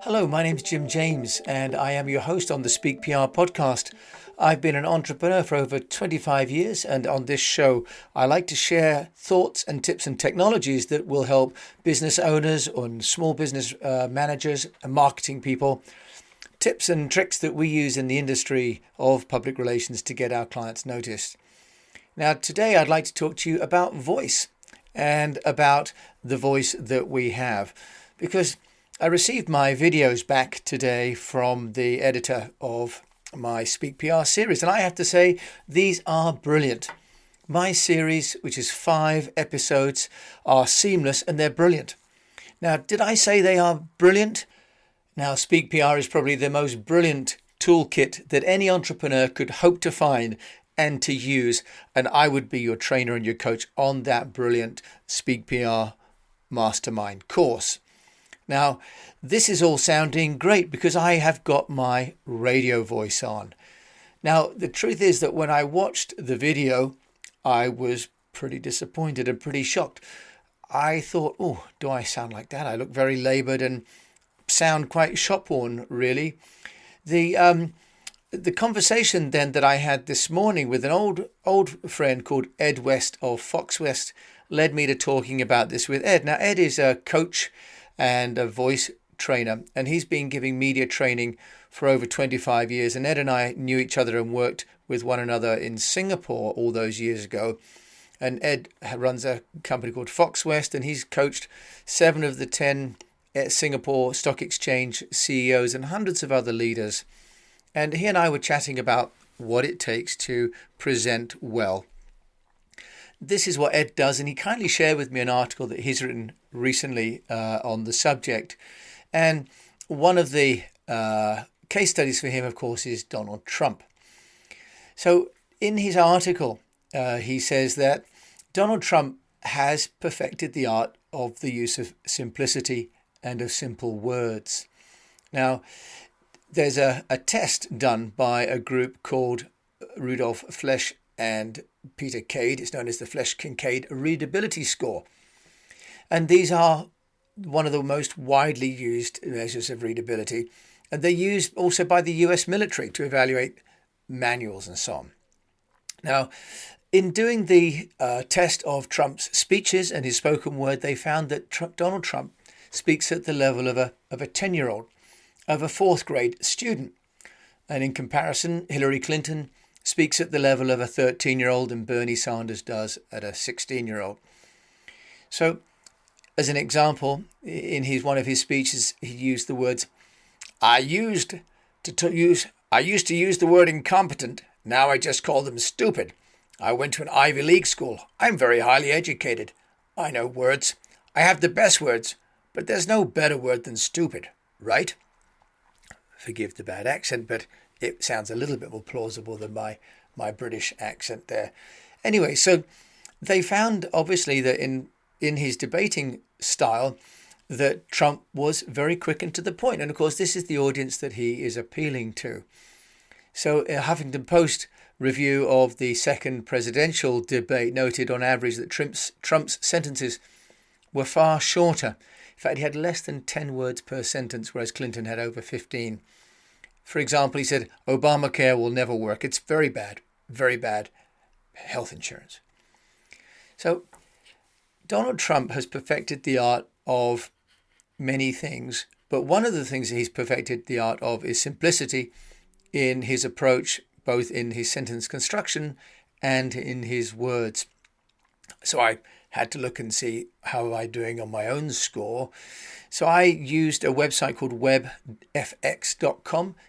Hello, my name's Jim James, and I am your host on the Speak PR podcast. I've been an entrepreneur for over 25 years, and on this show, I like to share thoughts and tips and technologies that will help business owners and small business managers and marketing people, tips and tricks that we use in the industry of public relations to get our clients noticed. Now, today I'd like to talk to you about voice and about the voice that we have, because I received my videos back today from the editor of my Speak PR series, and I have to say these are brilliant. My series, which is 5 episodes, are seamless and they're brilliant. Now, did I say they are brilliant? Now, Speak PR is probably the most brilliant toolkit that any entrepreneur could hope to find and to use, and I would be your trainer and your coach on that brilliant Speak PR Mastermind course. Now, this is all sounding great because I have got my radio voice on. Now, the truth is that when I watched the video, I was pretty disappointed and pretty shocked. I thought, oh, do I sound like that? I look very laboured and sound quite shop-worn, really. The conversation then that I had this morning with an old friend called Ed West of Fox West led me to talking about this with Ed. Now, Ed is a coach and a voice trainer, and he's been giving media training for over 25 years, and Ed and I knew each other and worked with one another in Singapore all those years ago. And Ed runs a company called Fox West, and he's coached 7 of the 10 Singapore Stock Exchange CEOs and hundreds of other leaders. And he and I were chatting about what it takes to present well. This is what Ed does, and he kindly shared with me an article that he's written recently on the subject. And one of the case studies for him, of course, is Donald Trump. So in his article, he says that Donald Trump has perfected the art of the use of simplicity and of simple words. Now, there's a test done by a group called Rudolph Flesch and Peter Cade. It's known as the Flesch-Kincaid Readability Score. And these are one of the most widely used measures of readability. And they're used also by the US military to evaluate manuals and so on. Now, in doing the test of Trump's speeches and his spoken word, they found that Donald Trump speaks at the level of a 10-year-old, of a 4th grade student. And in comparison, Hillary Clinton speaks at the level of a 13-year-old, and Bernie Sanders does at a 16-year-old. So, as an example, in one of his speeches, he used the words, I used to use the word incompetent. Now I just call them stupid. I went to an Ivy League school. I'm very highly educated. I know words. I have the best words, but there's no better word than stupid, right? Forgive the bad accent, but it sounds a little bit more plausible than my British accent there. Anyway, so they found, obviously, that in his debating style, that Trump was very quick and to the point. And, of course, this is the audience that he is appealing to. So a Huffington Post review of the second presidential debate noted on average that Trump's sentences were far shorter. In fact, he had less than 10 words per sentence, whereas Clinton had over 15. For example, he said, Obamacare will never work. It's very bad health insurance. So Donald Trump has perfected the art of many things, but one of the things that he's perfected the art of is simplicity in his approach, both in his sentence construction and in his words. So I had to look and see how am I doing on my own score. So I used a website called webfx.com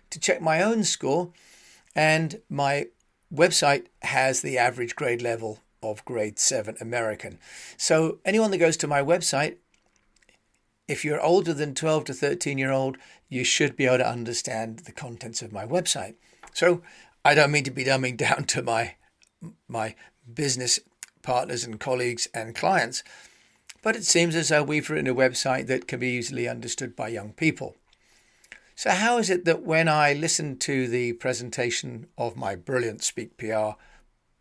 to check my own score, and my website has the average grade level of grade 7 American. So anyone that goes to my website, if you're older than 12 to 13-year-old, you should be able to understand the contents of my website. So I don't mean to be dumbing down to my business partners and colleagues and clients, but it seems as though we've written a website that can be easily understood by young people. So how is it that when I listen to the presentation of my brilliant Speak PR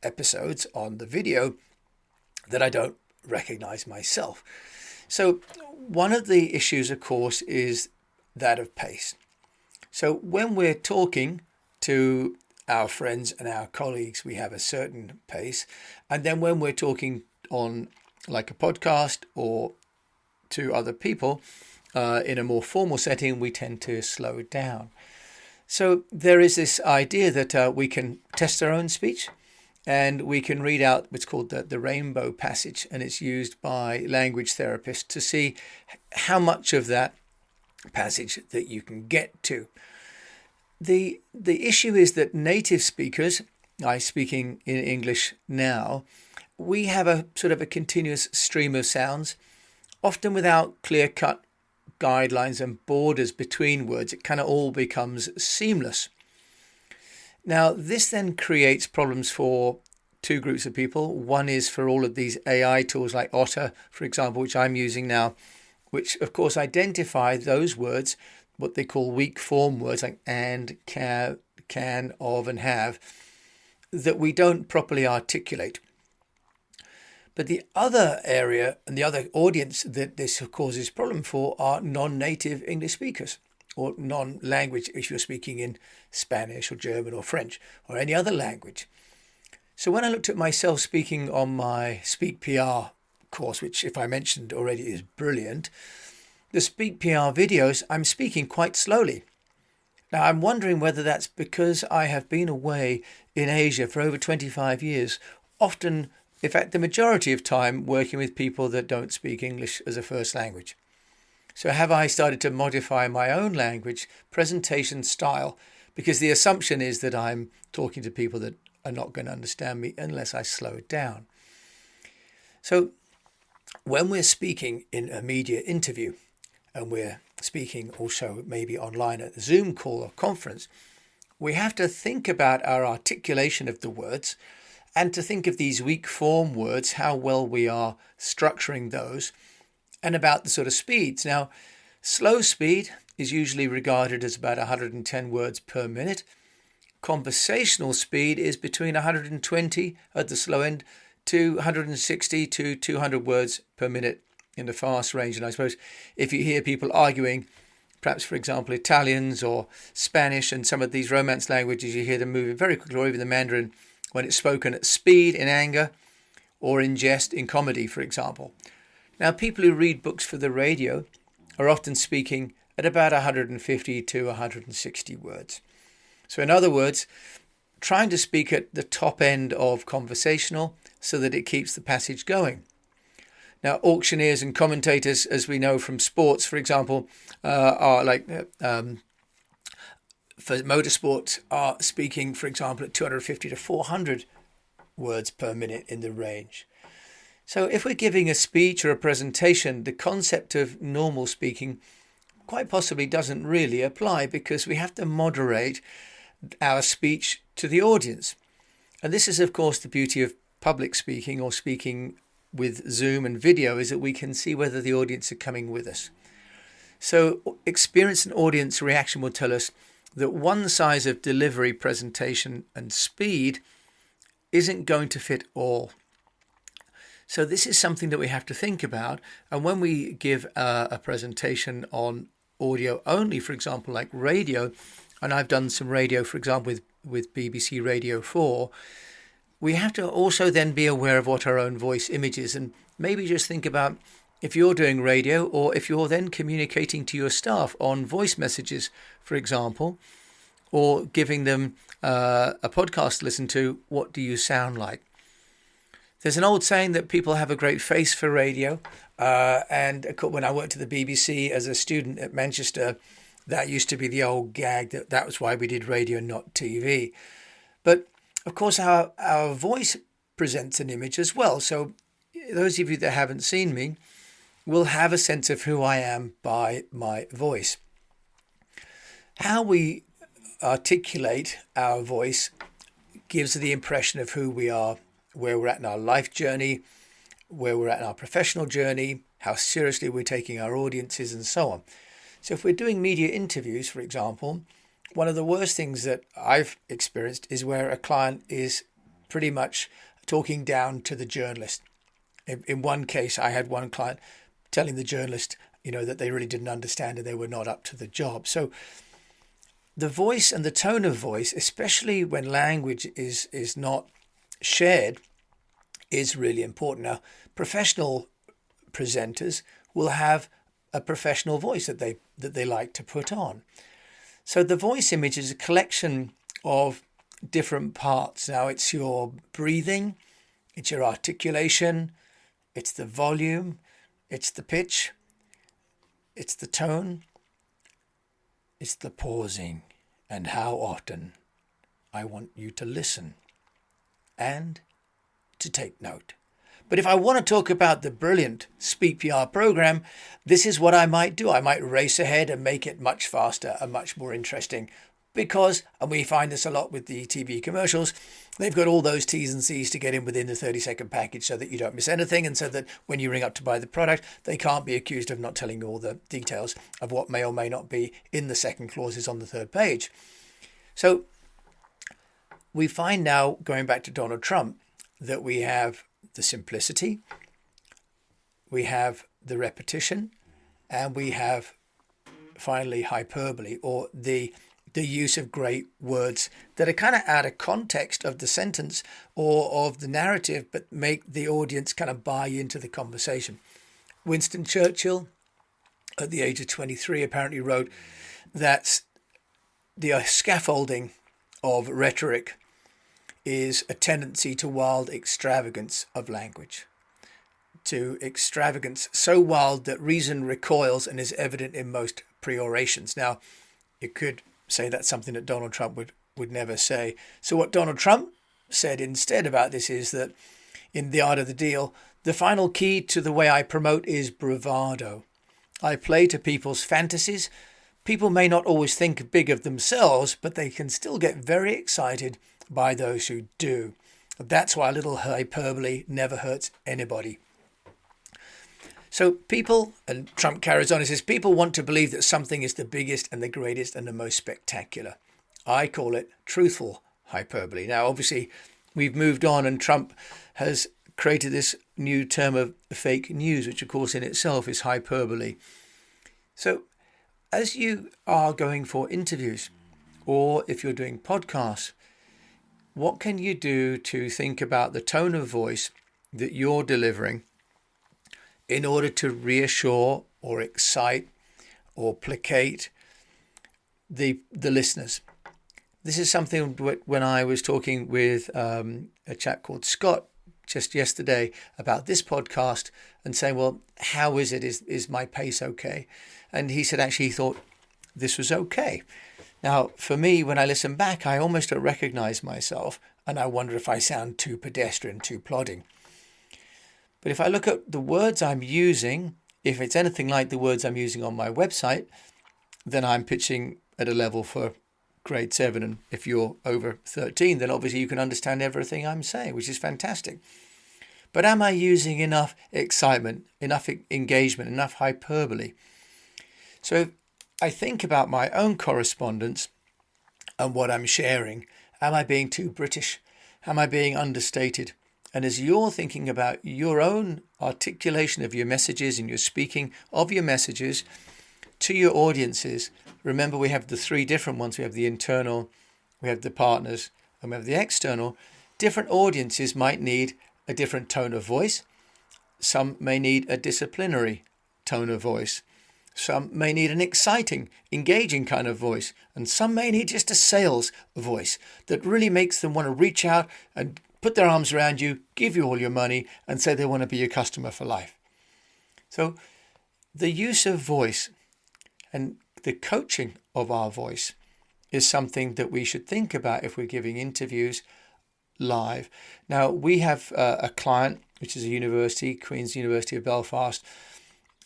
episodes on the video, that I don't recognize myself? So one of the issues, of course, is that of pace. So when we're talking to our friends and our colleagues, we have a certain pace. And then when we're talking on like a podcast or to other people in a more formal setting, we tend to slow down. So there is this idea that we can test our own speech, and we can read out what's called the rainbow passage, and it's used by language therapists to see how much of that passage that you can get to. The issue is that native speakers, I speaking in English now, we have a sort of a continuous stream of sounds, often without clear-cut guidelines and borders between words. It kind of all becomes seamless. Now, this then creates problems for two groups of people. One is for all of these AI tools like Otter, for example, which I'm using now, which of course identify those words, what they call weak form words like and, can, of, and have, that we don't properly articulate. But the other area and the other audience that this causes problem for are non-native English speakers, or non-language if you're speaking in Spanish or German or French or any other language. So when I looked at myself speaking on my Speak PR course, which if I mentioned already is brilliant, the Speak PR videos, I'm speaking quite slowly. Now I'm wondering whether that's because I have been away in Asia for over 25 years, often, in fact, the majority of time working with people that don't speak English as a first language. So have I started to modify my own language presentation style? Because the assumption is that I'm talking to people that are not going to understand me unless I slow it down. So when we're speaking in a media interview, and we're speaking also maybe online at a Zoom call or conference, we have to think about our articulation of the words and to think of these weak form words, how well we are structuring those, and about the sort of speeds. Now, slow speed is usually regarded as about 110 words per minute. Conversational speed is between 120 at the slow end to 160 to 200 words per minute in the fast range. And I suppose if you hear people arguing, perhaps, for example, Italians or Spanish and some of these Romance languages, you hear them moving very quickly, or even the Mandarin when it's spoken at speed in anger or in jest in comedy, for example. Now, people who read books for the radio are often speaking at about 150 to 160 words. So in other words, trying to speak at the top end of conversational so that it keeps the passage going. Now, auctioneers and commentators, as we know from sports, for example, are like for motorsport, are speaking, for example, at 250 to 400 words per minute in the range. So if we're giving a speech or a presentation, the concept of normal speaking quite possibly doesn't really apply, because we have to moderate our speech to the audience. And this is, of course, the beauty of public speaking or speaking with Zoom and video, is that we can see whether the audience are coming with us. So experience and audience reaction will tell us that one size of delivery, presentation and speed isn't going to fit all. So this is something that we have to think about. And when we give a presentation on audio only, for example, like radio, and I've done some radio, for example, with BBC Radio 4, we have to also then be aware of what our own voice image is, and maybe just think about if you're doing radio, or if you're then communicating to your staff on voice messages, for example, or giving them a podcast to listen to, what do you sound like? There's an old saying that people have a great face for radio. And when I worked at the BBC as a student at Manchester, that used to be the old gag that was why we did radio, not TV. But of course, our voice presents an image as well. So those of you that haven't seen me will have a sense of who I am by my voice. How we articulate our voice gives the impression of who we are, where we're at in our life journey, where we're at in our professional journey, how seriously we're taking our audiences, and so on. So if we're doing media interviews, for example, one of the worst things that I've experienced is where a client is pretty much talking down to the journalist. In one case, I had one client telling the journalist that they really didn't understand and they were not up to the job. So the voice and the tone of voice, especially when language is not shared, is really important. Now, professional presenters will have a professional voice that they like to put on. So the voice image is a collection of different parts. Now, it's your breathing, it's your articulation, it's the volume, it's the pitch, it's the tone, it's the pausing, and how often I want you to listen and to take note. But if I want to talk about the brilliant Speak PR program, this is what I might do. I might race ahead and make it much faster and much more interesting because, and we find this a lot with the TV commercials, they've got all those T's and C's to get in within the 30-second package so that you don't miss anything, and so that when you ring up to buy the product, they can't be accused of not telling you all the details of what may or may not be in the second clauses on the third page. So we find now, going back to Donald Trump, that we have the simplicity, we have the repetition, and we have finally hyperbole, or the use of great words that are kind of out of context of the sentence or of the narrative, but make the audience kind of buy into the conversation. Winston Churchill, at the age of 23, apparently wrote that the scaffolding of rhetoric is a tendency to wild extravagance of language, to extravagance so wild that reason recoils and is evident in most perorations. Now, you could say that's something that Donald Trump would never say. So what Donald Trump said instead about this is that in The Art of the Deal, the final key to the way I promote is bravado. I play to people's fantasies. People may not always think big of themselves, but they can still get very excited by those who do. That's why a little hyperbole never hurts anybody. So people, and Trump carries on, he says, people want to believe that something is the biggest and the greatest and the most spectacular. I call it truthful hyperbole. Now, obviously, we've moved on and Trump has created this new term of fake news, which of course in itself is hyperbole. So as you are going for interviews, or if you're doing podcasts, what can you do to think about the tone of voice that you're delivering in order to reassure or excite or placate the listeners? This is something when I was talking with a chap called Scott just yesterday about this podcast and saying, well, how is it? Is my pace okay? And he said actually he thought this was okay. Now, for me, when I listen back, I almost don't recognize myself and I wonder if I sound too pedestrian, too plodding. But if I look at the words I'm using, if it's anything like the words I'm using on my website, then I'm pitching at a level for grade 7. And if you're over 13, then obviously you can understand everything I'm saying, which is fantastic. But am I using enough excitement, enough engagement, enough hyperbole? So if I think about my own correspondence and what I'm sharing, am I being too British? Am I being understated? And as you're thinking about your own articulation of your messages and your speaking of your messages to your audiences, remember we have the 3 different ones. We have the internal, we have the partners, and we have the external. Different audiences might need a different tone of voice. Some may need a disciplinary tone of voice. Some may need an exciting, engaging kind of voice. And some may need just a sales voice that really makes them want to reach out and put their arms around you, give you all your money, and say they want to be your customer for life. So the use of voice and the coaching of our voice is something that we should think about if we're giving interviews live. Now, we have a client, which is a university, Queen's University of Belfast,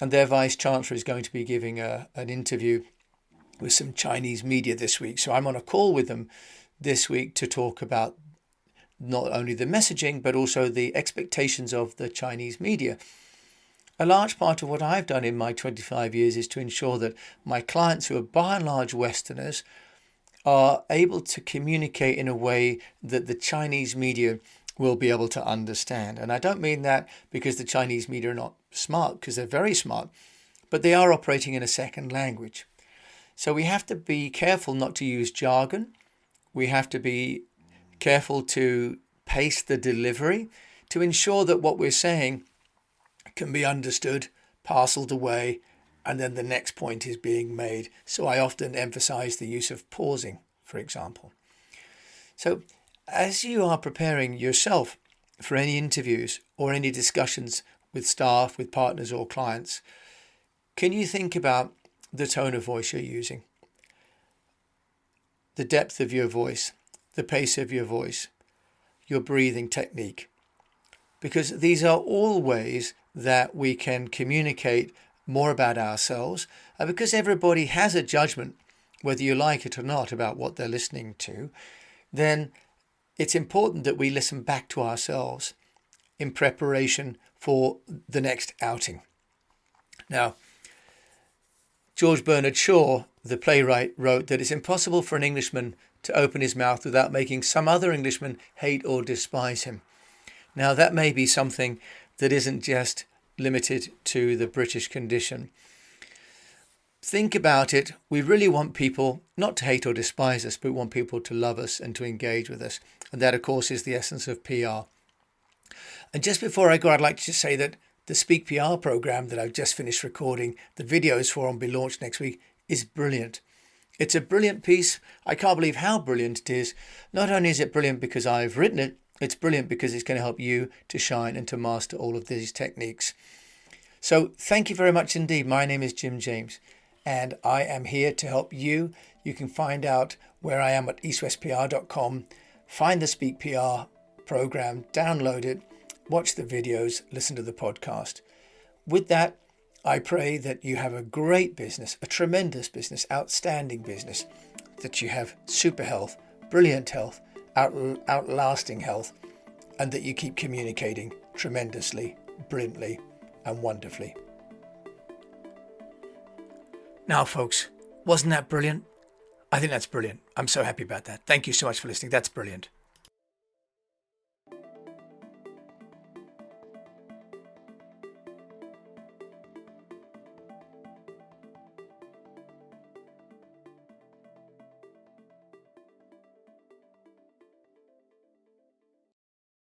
and their vice chancellor is going to be giving an interview with some Chinese media this week. So I'm on a call with them this week to talk about not only the messaging, but also the expectations of the Chinese media. A large part of what I've done in my 25 years is to ensure that my clients, who are by and large Westerners, are able to communicate in a way that the Chinese media will be able to understand. And I don't mean that because the Chinese media are not smart, because they're very smart, but they are operating in a second language. So we have to be careful not to use jargon. We have to be careful to pace the delivery to ensure that what we're saying can be understood, parceled away, and then the next point is being made. So I often emphasize the use of pausing, for example. So as you are preparing yourself for any interviews or any discussions with staff, with partners or clients, can you think about the tone of voice you're using, the depth of your voice, the pace of your voice, your breathing technique? Because these are all ways that we can communicate more about ourselves, and because everybody has a judgment, whether you like it or not, about what they're listening to, then it's important that we listen back to ourselves in preparation for the next outing. Now, George Bernard Shaw, the playwright, wrote that it's impossible for an Englishman to open his mouth without making some other Englishman hate or despise him. Now, that may be something that isn't just limited to the British condition. Think about it. We really want people not to hate or despise us, but we want people to love us and to engage with us. And that, of course, is the essence of PR. And just before I go, I'd like to just say that the Speak PR program that I've just finished recording, the videos for and will be launched next week, is brilliant. It's a brilliant piece. I can't believe how brilliant it is. Not only is it brilliant because I've written it, it's brilliant because it's going to help you to shine and to master all of these techniques. So thank you very much indeed. My name is Jim James, and I am here to help you. You can find out where I am at eastwestpr.com. Find the Speak PR program, download it, watch the videos, listen to the podcast. With that, I pray that you have a great business, a tremendous business, outstanding business, that you have super health, brilliant health, outlasting health, and that you keep communicating tremendously, brilliantly, and wonderfully. Now, folks, wasn't that brilliant? I think that's brilliant. I'm so happy about that. Thank you so much for listening. That's brilliant.